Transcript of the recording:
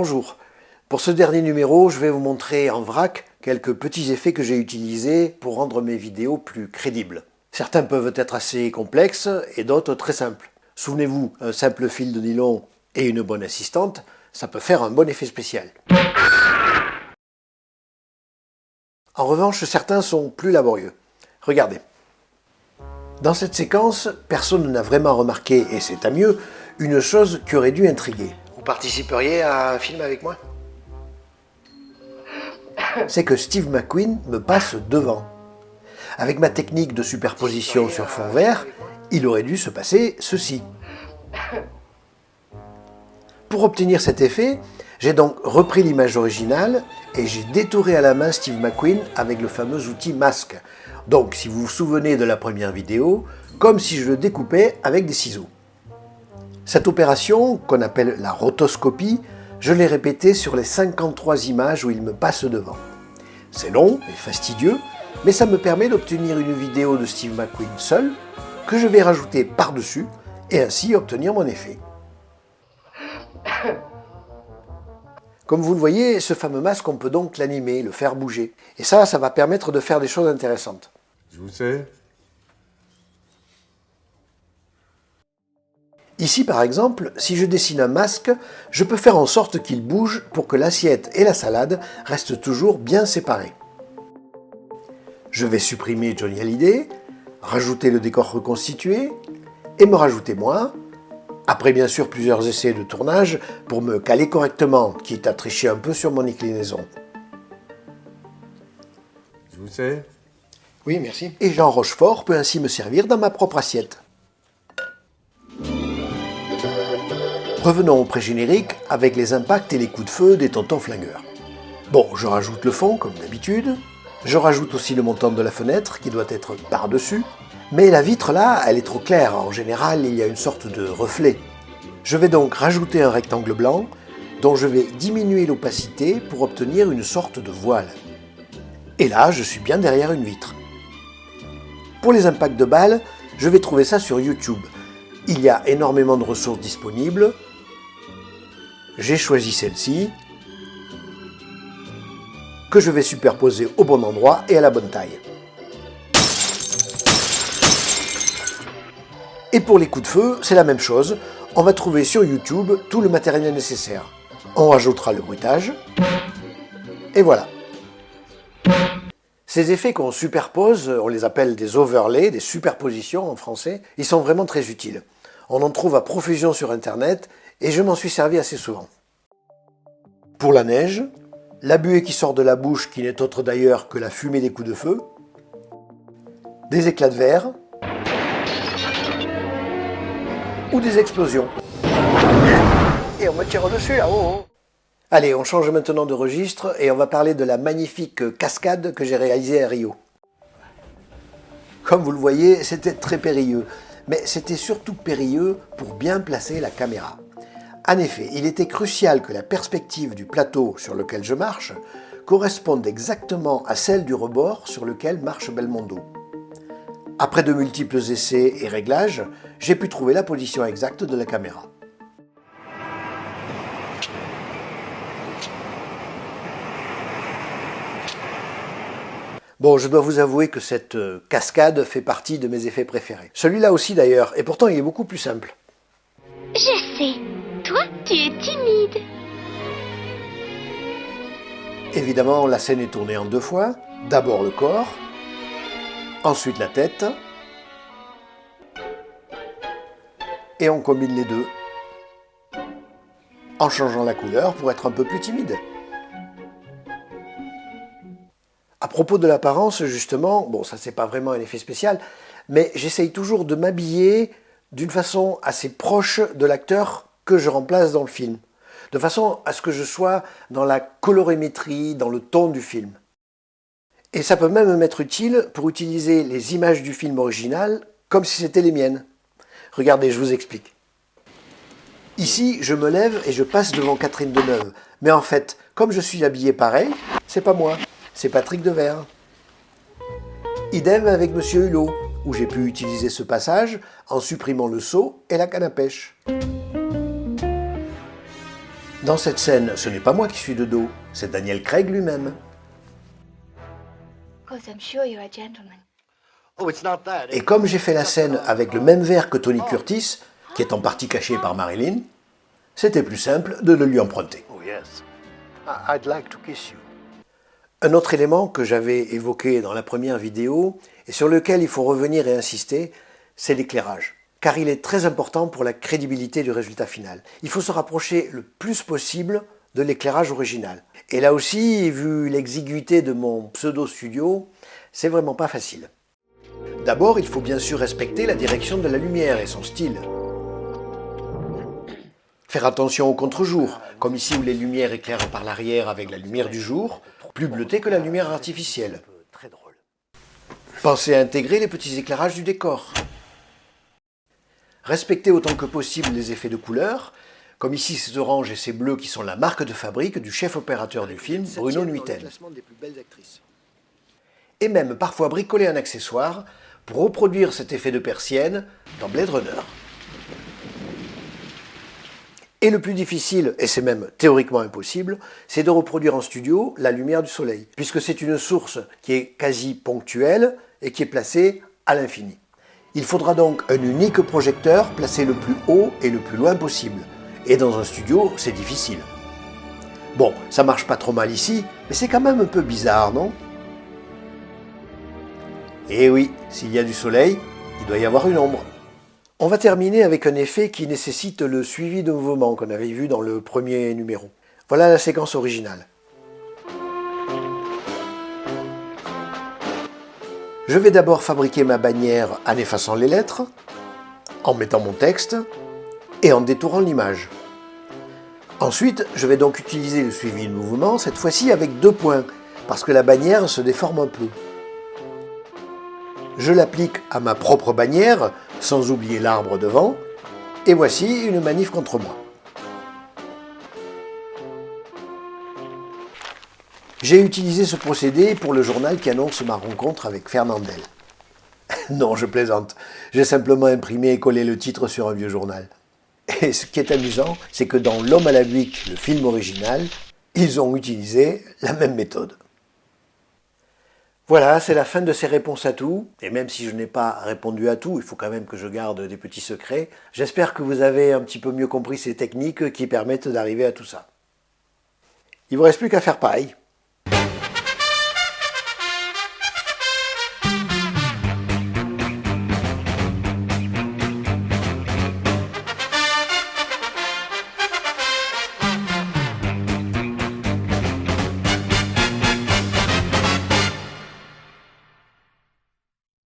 Bonjour. Pour ce dernier numéro, je vais vous montrer en vrac quelques petits effets que j'ai utilisés pour rendre mes vidéos plus crédibles. Certains peuvent être assez complexes et d'autres très simples. Souvenez-vous, un simple fil de nylon et une bonne assistante, ça peut faire un bon effet spécial. En revanche, certains sont plus laborieux. Regardez. Dans cette séquence, personne n'a vraiment remarqué, et c'est à mieux, une chose qui aurait dû intriguer. Vous participeriez à un film avec moi? C'est que Steve McQueen me passe devant. Avec ma technique de superposition sur fond vert, il aurait dû se passer ceci. Pour obtenir cet effet, j'ai donc repris l'image originale et j'ai détouré à la main Steve McQueen avec le fameux outil masque. Donc, si vous vous souvenez de la première vidéo, comme si je le découpais avec des ciseaux. Cette opération, qu'on appelle la rotoscopie, je l'ai répétée sur les 53 images où il me passe devant. C'est long et fastidieux, mais ça me permet d'obtenir une vidéo de Steve McQueen seul, que je vais rajouter par-dessus, et ainsi obtenir mon effet. Comme vous le voyez, ce fameux masque, on peut donc l'animer, le faire bouger. Et ça va permettre de faire des choses intéressantes. Je vous sais. Ici, par exemple, si je dessine un masque, je peux faire en sorte qu'il bouge pour que l'assiette et la salade restent toujours bien séparées. Je vais supprimer Johnny Hallyday, rajouter le décor reconstitué et me rajouter moi, après bien sûr plusieurs essais de tournage pour me caler correctement, quitte à tricher un peu sur mon inclinaison. Je vous sais. Oui, merci. Et Jean Rochefort peut ainsi me servir dans ma propre assiette. Revenons au pré-générique avec les impacts et les coups de feu des tontons flingueurs. Bon, je rajoute le fond comme d'habitude. Je rajoute aussi le montant de la fenêtre qui doit être par-dessus. Mais la vitre là, elle est trop claire. En général, il y a une sorte de reflet. Je vais donc rajouter un rectangle blanc dont je vais diminuer l'opacité pour obtenir une sorte de voile. Et là, je suis bien derrière une vitre. Pour les impacts de balles, je vais trouver ça sur YouTube. Il y a énormément de ressources disponibles. J'ai choisi celle-ci, que je vais superposer au bon endroit et à la bonne taille. Et pour les coups de feu, c'est la même chose. On va trouver sur YouTube tout le matériel nécessaire. On rajoutera le bruitage. Et voilà. Ces effets qu'on superpose, on les appelle des overlays, des superpositions en français, ils sont vraiment très utiles. On en trouve à profusion sur Internet et je m'en suis servi assez souvent. Pour la neige, la buée qui sort de la bouche qui n'est autre d'ailleurs que la fumée des coups de feu, des éclats de verre ou des explosions. Et on me tire au-dessus là, oh. Allez, on change maintenant de registre et on va parler de la magnifique cascade que j'ai réalisée à Rio. Comme vous le voyez, c'était très périlleux, mais c'était surtout périlleux pour bien placer la caméra. En effet, il était crucial que la perspective du plateau sur lequel je marche corresponde exactement à celle du rebord sur lequel marche Belmondo. Après de multiples essais et réglages, j'ai pu trouver la position exacte de la caméra. Bon, je dois vous avouer que cette cascade fait partie de mes effets préférés. Celui-là aussi d'ailleurs, et pourtant il est beaucoup plus simple. Je sais. Toi, tu es timide. Évidemment, la scène est tournée en deux fois. D'abord le corps, ensuite la tête, et on combine les deux en changeant la couleur pour être un peu plus timide. À propos de l'apparence, justement, bon, ça c'est pas vraiment un effet spécial, mais j'essaye toujours de m'habiller d'une façon assez proche de l'acteur que je remplace dans le film, de façon à ce que je sois dans la colorimétrie, dans le ton du film. Et ça peut même m'être utile pour utiliser les images du film original comme si c'était les miennes. Regardez, je vous explique. Ici, je me lève et je passe devant Catherine Deneuve, mais en fait, comme je suis habillé pareil, c'est pas moi. C'est Patrick Devers. Idem avec Monsieur Hulot, où j'ai pu utiliser ce passage en supprimant le seau et la canne à pêche. Dans cette scène, ce n'est pas moi qui suis de dos, c'est Daniel Craig lui-même. Because I'm sure you're a gentleman. Et comme j'ai fait la scène avec le même verre que Tony Curtis, qui est en partie caché par Marilyn, c'était plus simple de le lui emprunter. Un autre élément que j'avais évoqué dans la première vidéo, et sur lequel il faut revenir et insister, c'est l'éclairage. Car il est très important pour la crédibilité du résultat final. Il faut se rapprocher le plus possible de l'éclairage original. Et là aussi, vu l'exiguïté de mon pseudo-studio, c'est vraiment pas facile. D'abord, il faut bien sûr respecter la direction de la lumière et son style. Faire attention au contre-jour, comme ici où les lumières éclairent par l'arrière avec la lumière du jour, plus bleutée que la lumière artificielle. Pensez à intégrer les petits éclairages du décor. Respectez autant que possible les effets de couleur, comme ici ces oranges et ces bleus qui sont la marque de fabrique du chef opérateur du film, Bruno Nuiten. Et même parfois bricoler un accessoire pour reproduire cet effet de persienne dans Blade Runner. Et le plus difficile, et c'est même théoriquement impossible, c'est de reproduire en studio la lumière du soleil, puisque c'est une source qui est quasi ponctuelle et qui est placée à l'infini. Il faudra donc un unique projecteur placé le plus haut et le plus loin possible. Et dans un studio, c'est difficile. Bon, ça marche pas trop mal ici, mais c'est quand même un peu bizarre, non ? Et oui, s'il y a du soleil, il doit y avoir une ombre. On va terminer avec un effet qui nécessite le suivi de mouvement qu'on avait vu dans le premier numéro. Voilà la séquence originale. Je vais d'abord fabriquer ma bannière en effaçant les lettres, en mettant mon texte et en détourant l'image. Ensuite, je vais donc utiliser le suivi de mouvement, cette fois-ci avec 2 points, parce que la bannière se déforme un peu. Je l'applique à ma propre bannière, sans oublier l'arbre devant, et voici une manif contre moi. J'ai utilisé ce procédé pour le journal qui annonce ma rencontre avec Fernandel. Non, je plaisante. J'ai simplement imprimé et collé le titre sur un vieux journal. Et ce qui est amusant, c'est que dans L'Homme à la Buick, le film original, ils ont utilisé la même méthode. Voilà, c'est la fin de ces réponses à tout. Et même si je n'ai pas répondu à tout, il faut quand même que je garde des petits secrets. J'espère que vous avez un petit peu mieux compris ces techniques qui permettent d'arriver à tout ça. Il ne vous reste plus qu'à faire pareil.